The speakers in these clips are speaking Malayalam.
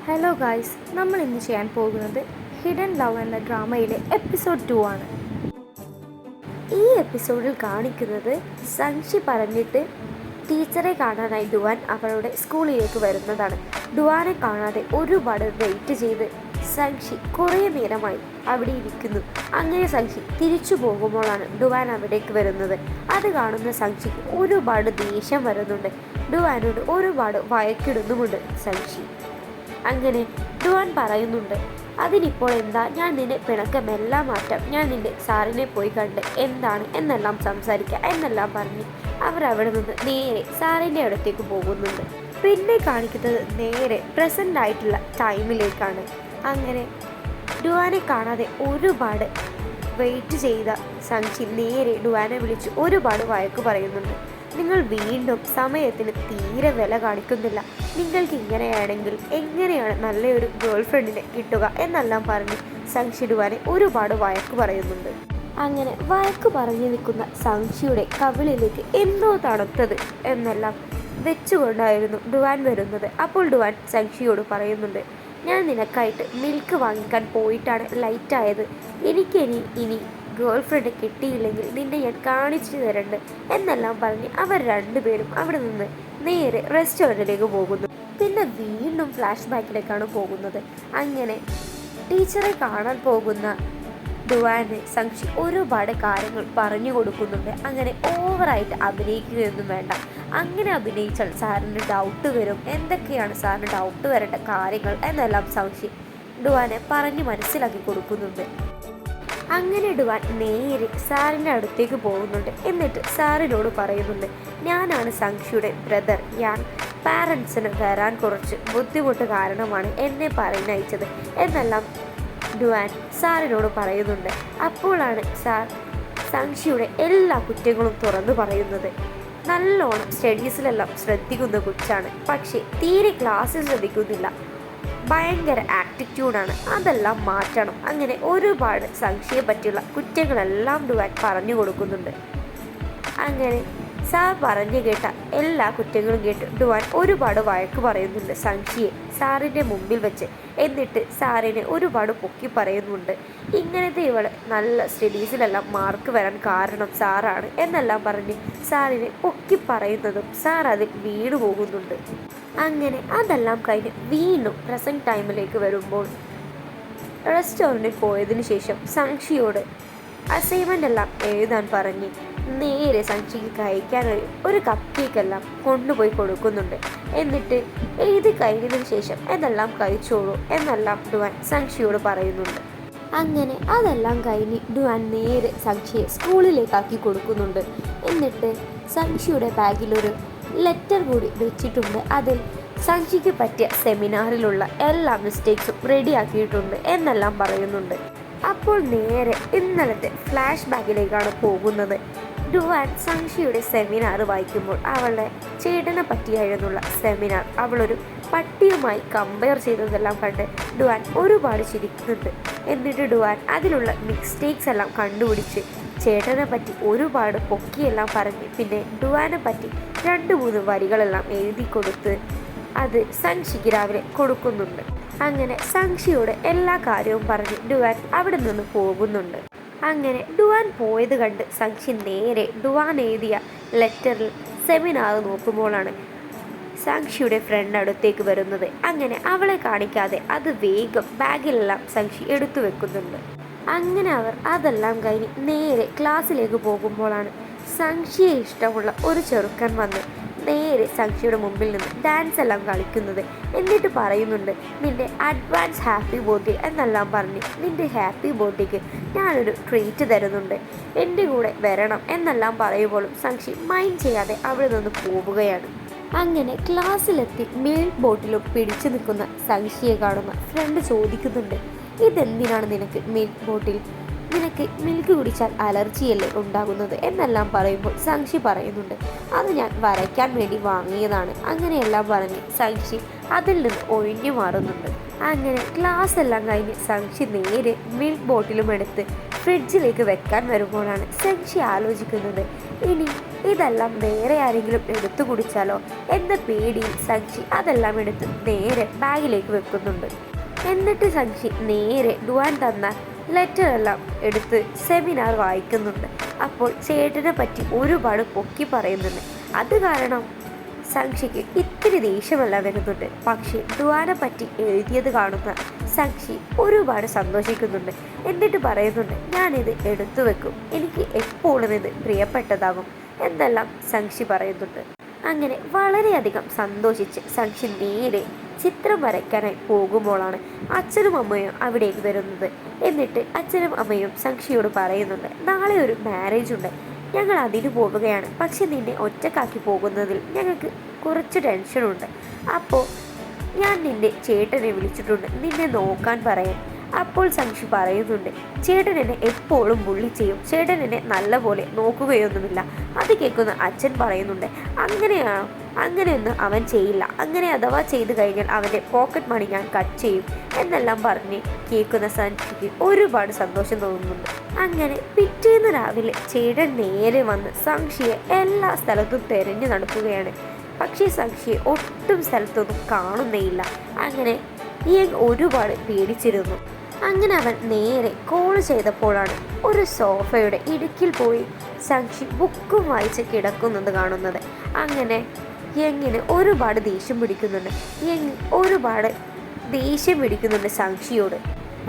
ഹലോ ഗായ്സ്, നമ്മൾ ഇന്ന് ചെയ്യാൻ പോകുന്നത് ഹിഡൻ ലവ് എന്ന ഡ്രാമയിലെ എപ്പിസോഡ് 2 ആണ്. ഈ എപ്പിസോഡിൽ കാണിക്കുന്നത് സംക്ഷി പറഞ്ഞിട്ട് ടീച്ചറെ കാണാനായി ഡുവാൻ അവളുടെ സ്കൂളിലേക്ക് വരുന്നതാണ്. ഡുവാനെ കാണാതെ ഒരുപാട് വെയിറ്റ് ചെയ്ത് സംക്ഷി കുറേ നേരമായി അവിടെ ഇരിക്കുന്നു. അങ്ങനെ സംക്ഷി തിരിച്ചു പോകുമ്പോഴാണ് ഡുവാൻ അവിടേക്ക് വരുന്നത്. അത് കാണുന്ന സംക്ഷിക്ക് ഒരുപാട് ദേഷ്യം വരുന്നുണ്ട്. ഡുവാനോട് ഒരുപാട് വഴക്കിടുന്നുമുണ്ട് സംക്ഷി. അങ്ങനെ ഡുവാൻ പറയുന്നുണ്ട്, അതിനിപ്പോൾ എന്താ, ഞാൻ നിന്നെ പിണക്കമെല്ലാം മാറ്റാം, ഞാൻ നിന്റെ സാറിനെ പോയി കണ്ട് എന്താണ് എന്നെല്ലാം സംസാരിക്കാം എന്നെല്ലാം പറഞ്ഞ് അവർ അവിടെ നിന്ന് നേരെ സാറിൻ്റെ അടുത്തേക്ക് പോകുന്നുണ്ട്. പിന്നെ കാണിക്കുന്നത് നേരെ പ്രസൻ്റ് ആയിട്ടുള്ള ടൈമിലേക്കാണ്. അങ്ങനെ ഡുവാനെ കാണാതെ ഒരുപാട് വെയിറ്റ് ചെയ്ത സംക്ഷി നേരെ ഡുവാനെ വിളിച്ച് ഒരുപാട് വഴക്ക് പറയുന്നുണ്ട്. നിങ്ങൾ വീണ്ടും സമയത്തിന് തീരെ വില കാണിക്കുന്നില്ല, നിങ്ങൾക്ക് ഇങ്ങനെയാണെങ്കിൽ എങ്ങനെയാണ് നല്ലൊരു ഗേൾ ഫ്രണ്ടിനെ കിട്ടുക എന്നെല്ലാം പറഞ്ഞ് സംക്ഷി ഡുവാനെ ഒരുപാട് വഴക്ക് പറയുന്നുണ്ട്. അങ്ങനെ വഴക്ക് പറഞ്ഞു നിൽക്കുന്ന സംക്ഷിയുടെ കവിളിലേക്ക് എന്തോ തണുത്തത് എന്നെല്ലാം വെച്ചുകൊണ്ടായിരുന്നു ഡുവാൻ വരുന്നത്. അപ്പോൾ ഡുവാൻ സംക്ഷിയോട് പറയുന്നുണ്ട്, ഞാൻ നിനക്കായിട്ട് മിൽക്ക് വാങ്ങിക്കാൻ പോയിട്ടാണ് ലൈറ്റായത്, ഇനി ഗേൾ ഫ്രണ്ട് കിട്ടിയില്ലെങ്കിൽ നിന്നെ ഞാൻ കാണിച്ചു തരണ്ട് എന്നെല്ലാം പറഞ്ഞ് അവർ രണ്ടുപേരും അവിടെ നിന്ന് നേരെ റെസ്റ്റോറൻറ്റിലേക്ക് പോകുന്നു. പിന്നെ വീണ്ടും ഫ്ലാഷ് ബാക്കിലേക്കാണ് പോകുന്നത്. അങ്ങനെ ടീച്ചറെ കാണാൻ പോകുന്ന ഡുവാന് സംക്ഷി ഒരുപാട് കാര്യങ്ങൾ പറഞ്ഞു കൊടുക്കുന്നുണ്ട്. അങ്ങനെ ഓവറായിട്ട് അഭിനയിക്കുകയൊന്നും വേണ്ട, അങ്ങനെ അഭിനയിച്ചാൽ സാറിന് ഡൗട്ട് വരും, എന്തൊക്കെയാണ് സാറിന് ഡൗട്ട് വരേണ്ട കാര്യങ്ങൾ എന്നെല്ലാം സംക്ഷി ഡുവാനെ പറഞ്ഞ് മനസ്സിലാക്കി കൊടുക്കുന്നുണ്ട്. അങ്ങനെ ഡുവാൻ നേരെ സാറിൻ്റെ അടുത്തേക്ക് പോകുന്നുണ്ട്. എന്നിട്ട് സാറിനോട് പറയുന്നുണ്ട്, ഞാനാണ് സംക്ഷിയുടെ ബ്രദർ, ഞാൻ പാരൻസിന് വരാൻ കുറച്ച് ബുദ്ധിമുട്ട് കാരണമാണ് എന്നെ പറഞ്ഞയച്ചത് എന്നെല്ലാം ഡുവാൻ സാറിനോട് പറയുന്നുണ്ട്. അപ്പോഴാണ് സാർ സംക്ഷിയുടെ എല്ലാ കുറ്റങ്ങളും തുറന്നു പറയുന്നത്. നല്ലോണം സ്റ്റഡീസിലെല്ലാം ശ്രദ്ധിക്കുന്ന കൊച്ചാണ്, പക്ഷേ തീരെ ക്ലാസ്സിൽ ശ്രദ്ധിക്കുന്നില്ല, ഭയങ്കര ആറ്റിറ്റ്യൂഡാണ്, അതെല്ലാം മാറ്റണം. അങ്ങനെ ഒരുപാട് സംശയെ പറ്റിയുള്ള കുറ്റങ്ങളെല്ലാം ഡുവാൻ പറഞ്ഞു കൊടുക്കുന്നുണ്ട്. അങ്ങനെ സാർ പറഞ്ഞു കേട്ട എല്ലാ കുറ്റങ്ങളും കേട്ട് ഡുവാൻ ഒരുപാട് വഴക്ക് പറയുന്നുണ്ട് സംശയെ സാറിൻ്റെ മുമ്പിൽ വെച്ച്. എന്നിട്ട് സാറിനെ ഒരുപാട് പൊക്കി പറയുന്നുണ്ട്, ഇങ്ങനത്തെ ഇവൾ നല്ല സ്റ്റഡീസിലെല്ലാം മാർക്ക് വരാൻ കാരണം സാറാണ് എന്നെല്ലാം പറഞ്ഞ് സാറിനെ പൊക്കി പറയുന്നതും സാർ അതിൽ വീണു പോകുന്നുണ്ട്. അങ്ങനെ അതെല്ലാം കഴിഞ്ഞ് വീണ്ടും പ്രസൻറ്റ് ടൈമിലേക്ക് വരുമ്പോൾ റെസ്റ്റോറൻറ്റിൽ പോയതിന് ശേഷം സംക്ഷിയോട് അസൈൻമെൻ്റ് എല്ലാം എഴുതാൻ പറഞ്ഞ് നേരെ സംക്ഷിക്ക് കഴിക്കാൻ ഒരു കപ്പ് കേക്കെല്ലാം കൊണ്ടുപോയി കൊടുക്കുന്നുണ്ട്. എന്നിട്ട് എഴുതി കഴിഞ്ഞതിന് ശേഷം ഇതെല്ലാം കഴിച്ചോളൂ എന്നെല്ലാം ഡുവാൻ സംക്ഷിയോട് പറയുന്നുണ്ട്. അങ്ങനെ അതെല്ലാം കഴിഞ്ഞ് ഡുവാൻ നേരെ സംക്ഷിയെ സ്കൂളിലേക്കാക്കി കൊടുക്കുന്നുണ്ട്. എന്നിട്ട് സംക്ഷിയുടെ ബാഗിലൊരു ലെറ്റർ കൂടി വെച്ചിട്ടുണ്ട്. അതിൽ സംക്ഷിക്ക് പറ്റിയ സെമിനാറിലുള്ള എല്ലാ മിസ്റ്റേക്സും റെഡിയാക്കിയിട്ടുണ്ട് എന്നെല്ലാം പറയുന്നുണ്ട്. അപ്പോൾ നേരെ ഇന്നലത്തെ ഫ്ലാഷ് ബാക്കിലേക്കാണ് പോകുന്നത്. ഡുവാൻ സംക്ഷിയുടെ സെമിനാർ വായിക്കുമ്പോൾ അവളുടെ ചേട്ടനെ പറ്റിയായിരുന്നുള്ള സെമിനാർ അവളൊരു പട്ടിയുമായി കമ്പയർ ചെയ്തതെല്ലാം കണ്ട് ഡുവാൻ ഒരുപാട് ചിരിക്കുന്നുണ്ട്. എന്നിട്ട് ഡുവാൻ അതിലുള്ള മിസ്റ്റേക്സ് എല്ലാം കണ്ടുപിടിച്ച് ചേട്ടനെ പറ്റി ഒരുപാട് പൊക്കിയെല്ലാം പറഞ്ഞ് പിന്നെ ഡുവാനെ പറ്റി 2-3 വരികളെല്ലാം എഴുതി കൊടുത്ത് അത് സംക്ഷിക്ക് രാവിലെ കൊടുക്കുന്നുണ്ട്. അങ്ങനെ സംക്ഷിയോട് എല്ലാ കാര്യവും പറഞ്ഞ് ഡുവാൻ അവിടെ നിന്ന് പോകുന്നുണ്ട്. അങ്ങനെ ഡുവാൻ പോയത് കണ്ട് സംക്ഷി നേരെ ഡുവാൻ എഴുതിയ ലെറ്ററിൽ സെമിനാർ നോക്കുമ്പോഴാണ് സംക്ഷിയുടെ ഫ്രണ്ട് അടുത്തേക്ക് വരുന്നത്. അങ്ങനെ അവളെ കാണിക്കാതെ അത് വേഗം ബാഗിലെല്ലാം സംക്ഷി എടുത്തു വെക്കുന്നുണ്ട്. അങ്ങനെ അവർ അതെല്ലാം കഴിഞ്ഞ് നേരെ ക്ലാസ്സിലേക്ക് പോകുമ്പോഴാണ് സംക്ഷിയെ ഇഷ്ടമുള്ള ഒരു ചെറുക്കൻ വന്ന് നേരെ സംക്ഷിയുടെ മുമ്പിൽ നിന്ന് ഡാൻസ് എല്ലാം കളിക്കുന്നത്. എന്നിട്ട് പറയുന്നുണ്ട്, നിൻ്റെ അഡ്വാൻസ് ഹാപ്പി ബർത്ത്ഡേ എന്നെല്ലാം പറഞ്ഞ് നിൻ്റെ ഹാപ്പി ബർത്ത്ഡേക്ക് ഞാനൊരു ട്രീറ്റ് തരുന്നുണ്ട്, എൻ്റെ കൂടെ വരണം എന്നെല്ലാം പറയുമ്പോഴും സംക്ഷി മൈൻഡ് ചെയ്യാതെ അവിടെ നിന്ന് പോവുകയാണ്. അങ്ങനെ ക്ലാസ്സിലെത്തി മിൽക്ക് ബോട്ടിലും പിടിച്ചു നിൽക്കുന്ന സംക്ഷിയെ കാണുന്ന ഫ്രണ്ട് ചോദിക്കുന്നുണ്ട്, ഇതെന്തിനാണ് നിനക്ക് മിൽക്ക് ബോട്ടിൽ, നിനക്ക് മിൽക്ക് കുടിച്ചാൽ അലർജിയല്ലേ ഉണ്ടാകുന്നത് എന്നെല്ലാം പറയുമ്പോൾ സംക്ഷി പറയുന്നുണ്ട്, അത് ഞാൻ വരയ്ക്കാൻ വേണ്ടി വാങ്ങിയതാണ്. അങ്ങനെയെല്ലാം പറഞ്ഞ് സംക്ഷി അതിൽ നിന്ന് ഒഴിഞ്ഞു മാറുന്നുണ്ട്. അങ്ങനെ ക്ലാസ് എല്ലാം കഴിഞ്ഞ് സംക്ഷി നേരെ മിൽക്ക് ബോട്ടിലും എടുത്ത് ഫ്രിഡ്ജിലേക്ക് വെക്കാൻ വരുമ്പോഴാണ് സംക്ഷി ആലോചിക്കുന്നത്, ഇനി ഇതെല്ലാം വേറെ ആരെങ്കിലും എടുത്തു കുടിച്ചാലോ എന്ന പേടിയിൽ സംക്ഷി അതെല്ലാം എടുത്ത് നേരെ ബാഗിലേക്ക് വെക്കുന്നുണ്ട്. എന്നിട്ട് സംക്ഷി നേരെ ഡുവാൻ തന്ന ലെറ്ററെല്ലാം എടുത്ത് സെമിനാർ വായിക്കുന്നുണ്ട്. അപ്പോൾ ചേട്ടനെ പറ്റി ഒരുപാട് പൊക്കി പറയുന്നുണ്ട്. അത് കാരണം സംക്ഷിക്ക് ഇത്തിരി ദേഷ്യമല്ല വരുന്നുണ്ട്. പക്ഷേ ഡുവാനെ പറ്റി എഴുതിയത് കാണുന്ന സംക്ഷി ഒരുപാട് സന്തോഷിക്കുന്നുണ്ട്. എന്നിട്ട് പറയുന്നുണ്ട്, ഞാനിത് എടുത്തു വെക്കും, എനിക്ക് എപ്പോഴും ഇത് പ്രിയപ്പെട്ടതാകും എന്നെല്ലാം സംക്ഷി പറയുന്നുണ്ട്. അങ്ങനെ വളരെയധികം സന്തോഷിച്ച് സംക്ഷി നേരെ ചിത്രം വരയ്ക്കാനായി പോകുമ്പോഴാണ് അച്ഛനും അമ്മയും അവിടേക്ക് വരുന്നത്. എന്നിട്ട് അച്ഛനും അമ്മയും സംക്ഷിയോട് പറയുന്നുണ്ട്, നാളെ ഒരു മാരേജ് ഉണ്ട്, ഞങ്ങൾ അതിന് പോവുകയാണ്. പക്ഷെ നിന്നെ ഒറ്റക്കാക്കി പോകുന്നതിൽ ഞങ്ങൾക്ക് കുറച്ച് ടെൻഷനുണ്ട്. അപ്പോൾ ഞാൻ നിൻ്റെ ചേട്ടനെ വിളിച്ചിട്ടുണ്ട് നിന്നെ നോക്കാൻ പറയാൻ. അപ്പോൾ സംക്ഷി പറയുന്നുണ്ട്, ചേട്ടൻ എന്നെ എപ്പോഴും ബുള്ളി ചെയ്യും, ചേട്ടൻ എന്നെ നല്ലപോലെ നോക്കുകയൊന്നുമില്ല. അത് കേൾക്കുന്ന അച്ഛൻ പറയുന്നുണ്ട്, അങ്ങനെയാണോ? അങ്ങനെയൊന്നും അവൻ ചെയ്യില്ല, അങ്ങനെ അഥവാ ചെയ്തു കഴിഞ്ഞാൽ അവൻ്റെ പോക്കറ്റ് മണി ഞാൻ കട്ട് ചെയ്യും എന്നെല്ലാം പറഞ്ഞ് കേൾക്കുന്ന സംക്ഷിക്ക് ഒരുപാട് സന്തോഷം തോന്നുന്നുണ്ട്. അങ്ങനെ പിറ്റേന്ന് രാവിലെ ചേട്ടൻ നേരെ വന്ന് സംക്ഷിയെ എല്ലാ സ്ഥലത്തും തിരഞ്ഞു നടക്കുകയാണ്. പക്ഷേ സംക്ഷിയെ ഒട്ടും സ്ഥലത്തൊന്നും കാണുന്നേയില്ല. അങ്ങനെ ഒരുപാട് പേടിച്ചിരുന്നു. അങ്ങനെ അവൻ നേരെ കോൾ ചെയ്തപ്പോഴാണ് ഒരു സോഫയുടെ ഇടുക്കിൽ പോയി സംക്ഷി ബുക്കും വായിച്ച് കിടക്കുന്നത് കാണുന്നത്. അങ്ങനെ യങ്ങിന് ഒരുപാട് ദേഷ്യം പിടിക്കുന്നുണ്ട്. ഒരുപാട് ദേഷ്യം പിടിക്കുന്നുണ്ട് സംക്ഷിയോട്.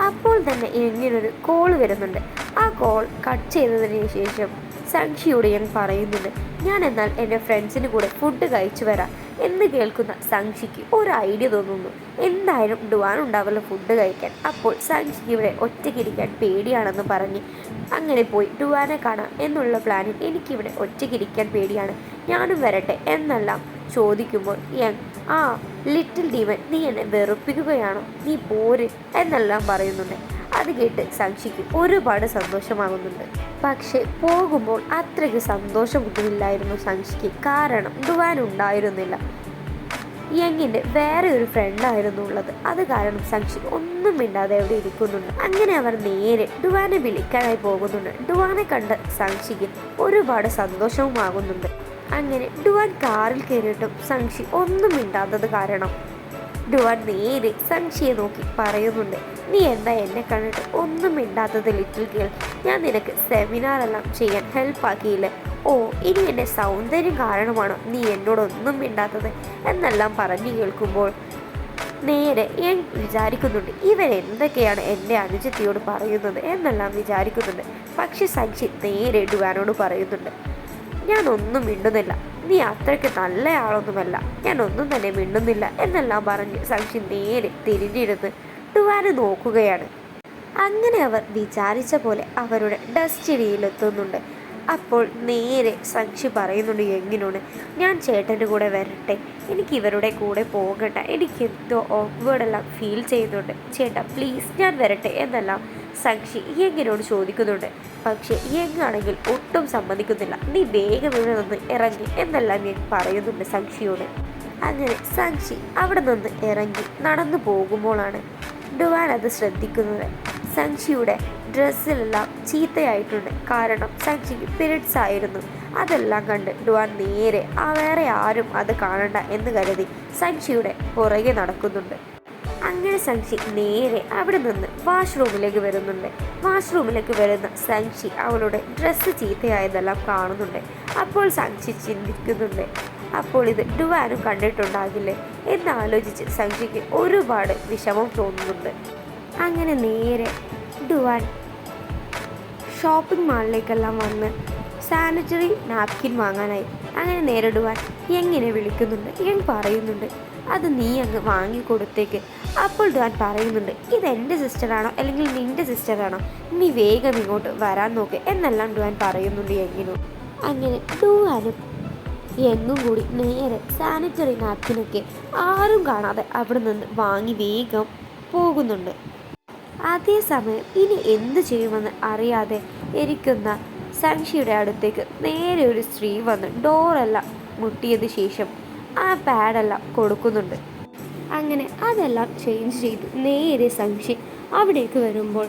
അപ്പോൾ തന്നെ യങ്ങിനൊരു കോൾ വരുന്നുണ്ട്. ആ കോൾ കട്ട് ചെയ്തതിന് ശേഷം സംക്ഷിയോട് ഞാൻ പറയുന്നുണ്ട്, ഞാൻ എന്നാൽ എൻ്റെ ഫ്രണ്ട്സിന് കൂടെ ഫുഡ് കഴിച്ചു വരാം എന്ന് കേൾക്കുന്ന സംക്ഷിക്ക് ഒരു ഐഡിയ തോന്നുന്നു. എന്തായാലും ഡുവാൻ ഉണ്ടാവല്ലോ ഫുഡ് കഴിക്കാൻ. അപ്പോൾ സംക്ഷിക്ക് ഇവിടെ ഒറ്റയ്ക്കിരിക്കാൻ പേടിയാണെന്ന് പറഞ്ഞ് അങ്ങനെ പോയി ഡുവാനെ കാണാം എന്നുള്ള പ്ലാനിൽ എനിക്കിവിടെ ഒറ്റയ്ക്കിരിക്കാൻ പേടിയാണ്, ഞാനും വരട്ടെ എന്നെല്ലാം ചോദിക്കുമ്പോൾ ആ ലിറ്റിൽ ഡീമൻ, നീ എന്നെ വെറുപ്പിക്കുകയാണോ, നീ പോര് എന്നെല്ലാം പറയുന്നുണ്ട്. അത് കേട്ട് സംക്ഷിക്ക് ഒരുപാട് സന്തോഷമാകുന്നുണ്ട്. പക്ഷെ പോകുമ്പോൾ അത്രയ്ക്ക് സന്തോഷമൊന്നുമില്ലായിരുന്നു സംക്ഷിക്ക്. കാരണം ഡുവാൻ ഉണ്ടായിരുന്നില്ല, യങ്ങിൻ്റെ വേറെ ഒരു ഫ്രണ്ടായിരുന്നു ഉള്ളത്. അത് കാരണം സംക്ഷി ഒന്നും മിണ്ടാതെ അവിടെ ഇരിക്കുന്നുണ്ട്. അങ്ങനെ അവർ നേരെ ഡുവാനെ വിളിക്കാനായി പോകുന്നുണ്ട്. ഡുവാനെ കണ്ട് സംക്ഷിക്ക് ഒരുപാട് സന്തോഷവുമാകുന്നുണ്ട്. അങ്ങനെ ഡുവാൻ കാറിൽ കയറിയിട്ടും സംക്ഷി ഒന്നും മിണ്ടാത്തത് കാരണം ഡുവാൻ നേരെ സംക്ഷിയെ നോക്കി പറയുന്നുണ്ട്, നീ എന്താ എന്നെ കണ്ടിട്ട് ഒന്നും മിണ്ടാത്തത് ലിറ്റിൽ ഗേൾ, ഞാൻ നിനക്ക് സെമിനാറെല്ലാം ചെയ്യാൻ ഹെൽപ്പാക്കിയില്ലേ? ഓ, ഇനി എൻ്റെ സൗന്ദര്യം കാരണമാണോ നീ എന്നോടൊന്നും മിണ്ടാത്തത് എന്നെല്ലാം പറഞ്ഞു കേൾക്കുമ്പോൾ നേരെ ഞാൻ വിചാരിക്കുന്നുണ്ട്, ഇവൻ എന്തൊക്കെയാണ് എൻ്റെ അനുജത്തിയോട് പറയുന്നത് എന്നെല്ലാം വിചാരിക്കുന്നുണ്ട്. പക്ഷെ സംക്ഷി നേരെ ഡുവാനോട് പറയുന്നുണ്ട്, ഞാനൊന്നും മിണ്ടുന്നില്ല, നീ അത്രയ്ക്ക് നല്ല ആളൊന്നുമല്ല, ഞാനൊന്നും തന്നെ മിണ്ടുന്നില്ല എന്നെല്ലാം പറഞ്ഞ് സംക്ഷി നേരെ തിരിഞ്ഞിരുന്ന് ഡുവാനെ നോക്കുകയാണ്. അങ്ങനെ അവർ വിചാരിച്ച പോലെ അവരുടെ ഡെസ്റ്റിനിയിലെത്തുന്നുണ്ട്. അപ്പോൾ നേരെ സംക്ഷി പറയുന്നുണ്ട് യങ്ങിനോട്, ഞാൻ ചേട്ടൻ്റെ കൂടെ വരട്ടെ, എനിക്ക് ഇവരുടെ കൂടെ പോകണ്ട, എനിക്ക് എന്തോ ഓക്വേർഡെല്ലാം ഫീൽ ചെയ്യുന്നുണ്ട്, ചേട്ടാ പ്ലീസ് ഞാൻ വരട്ടെ എന്നെല്ലാം സംക്ഷി യങ്ങിനോട് ചോദിക്കുന്നുണ്ട്. പക്ഷേ യങ്ങാണെങ്കിൽ ഒട്ടും സമ്മതിക്കുന്നില്ല. നീ വേഗം ഇവിടെ നിന്ന് ഇറങ്ങി എന്നെല്ലാം ഞാൻ പറയുന്നുണ്ട് സംക്ഷിയോട്. അങ്ങനെ സംക്ഷി അവിടെ നിന്ന് ഇറങ്ങി നടന്നു പോകുമ്പോഴാണ് ഡുവാൻ അത് ശ്രദ്ധിക്കുന്നത്. സംക്ഷിയുടെ ഡ്രസ്സിലെല്ലാം ചീത്തയായിട്ടുണ്ട്, കാരണം സംക്ഷിക്ക് പീരിയഡ്സ് ആയിരുന്നു. അതെല്ലാം കണ്ട് ഡുവാൻ നേരെ വേറെ ആരും അത് കാണണ്ട എന്ന് കരുതി സംക്ഷിയുടെ പുറകെ നടക്കുന്നുണ്ട്. അങ്ങനെ സംക്ഷി നേരെ അവിടെ നിന്ന് വാഷ്റൂമിലേക്ക് വരുന്നുണ്ട്. വാഷ്റൂമിലേക്ക് വരുന്ന സംക്ഷി അവളുടെ ഡ്രസ്സ് ചീത്തയായതെല്ലാം കാണുന്നുണ്ട്. അപ്പോൾ സംക്ഷി ചിന്തിക്കുന്നുണ്ട്, അപ്പോൾ ഇത് ഡുവാനും കണ്ടിട്ടുണ്ടാകില്ലേ എന്നാലോചിച്ച് സംക്ഷിക്ക് ഒരുപാട് വിഷമം തോന്നുന്നുണ്ട്. അങ്ങനെ നേരെ ഡുവാൻ ഷോപ്പിംഗ് മാളിലേക്കെല്ലാം വന്ന് സാനിറ്ററി നാപ്കിൻ വാങ്ങാനായി അങ്ങനെ നേരെ ഡുവാൻ യങ്ങിനെ വിളിക്കുന്നുണ്ട്. യങ് പറയുന്നുണ്ട്, അത് നീ അങ്ങ് വാങ്ങിക്കൊടുത്തേക്ക്. അപ്പോൾ ഡുവാൻ പറയുന്നുണ്ട്, ഇതെൻ്റെ സിസ്റ്ററാണോ അല്ലെങ്കിൽ നിൻ്റെ സിസ്റ്ററാണോ, നീ വേഗം ഇങ്ങോട്ട് വരാൻ നോക്ക് എന്നെല്ലാം ഡുവാൻ പറയുന്നുണ്ട് യങ്ങിനോട്. അങ്ങനെ ഡുവാനും യങ്ങും കൂടി നേരെ സാനിറ്ററി നാപ്കിനൊക്കെ ആരും കാണാതെ അവിടെ നിന്ന് വാങ്ങി വേഗം പോകുന്നുണ്ട്. അതേസമയം ഇനി എന്തു ചെയ്യുമെന്ന് അറിയാതെ ഇരിക്കുന്ന സംക്ഷിയുടെ അടുത്തേക്ക് നേരെ ഒരു സ്ത്രീ വന്ന് ഡോറെല്ലാം മുട്ടിയതിന് ശേഷം ആ പാഡെല്ലാം കൊടുക്കുന്നുണ്ട്. അങ്ങനെ അതെല്ലാം ചേഞ്ച് ചെയ്ത് നേരെ സംക്ഷി അവിടേക്ക് വരുമ്പോൾ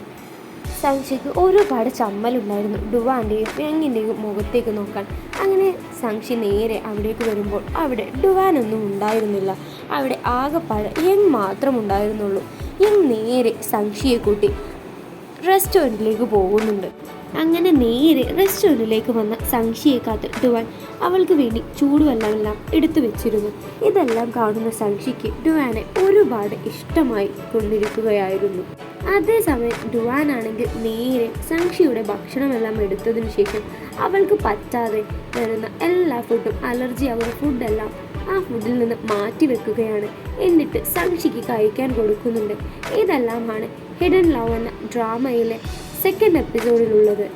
സംശിക്ക് ഒരുപാട് ചമ്മലുണ്ടായിരുന്നു ഡുവാൻ്റെയും യങ്ങിൻ്റെയും മുഖത്തേക്ക് നോക്കാൻ. അങ്ങനെ സംശി നേരെ അവിടേക്ക് വരുമ്പോൾ അവിടെ ഡുവാനൊന്നും ഉണ്ടായിരുന്നില്ല. അവിടെ ആകെപ്പാടെ യങ് മാത്രം ഉണ്ടായിരുന്നുള്ളൂ. യങ് നേരെ സംശിയെ കൂട്ടി റെസ്റ്റോറൻറ്റിലേക്ക് പോകുന്നുണ്ട്. അങ്ങനെ നേരെ റെസ്റ്റോറൻറ്റിലേക്ക് വന്ന സംശിയെ കാത്ത് ഡുവാൻ അവൾക്ക് വേണ്ടി ചൂടുവെള്ളമെല്ലാം എടുത്തു വെച്ചിരുന്നു. ഇതെല്ലാം കാണുന്ന സംശിക്ക് ഡുവാനെ ഒരുപാട് ഇഷ്ടമായി കൊണ്ടിരിക്കുകയായിരുന്നു. അതേസമയം ഡുവാനാണെങ്കിൽ നേരെ സംശിയുടെ ഭക്ഷണമെല്ലാം എടുത്തതിനു ശേഷം അവൾക്ക് പറ്റാതെ വരുന്ന എല്ലാ ഫുഡും അലർജി ആകുന്ന ഫുഡെല്ലാം ആ ഫുഡിൽ നിന്ന് മാറ്റി വെക്കുകയാണ്. എന്നിട്ട് സംശിക്ക് കഴിക്കാൻ കൊടുക്കുന്നുണ്ട്. ഇതെല്ലാമാണ് ഹിഡൻ ലവ് എന്ന ഡ്രാമയിലെ സെക്കൻഡ് എപ്പിസോഡിലുള്ളത്.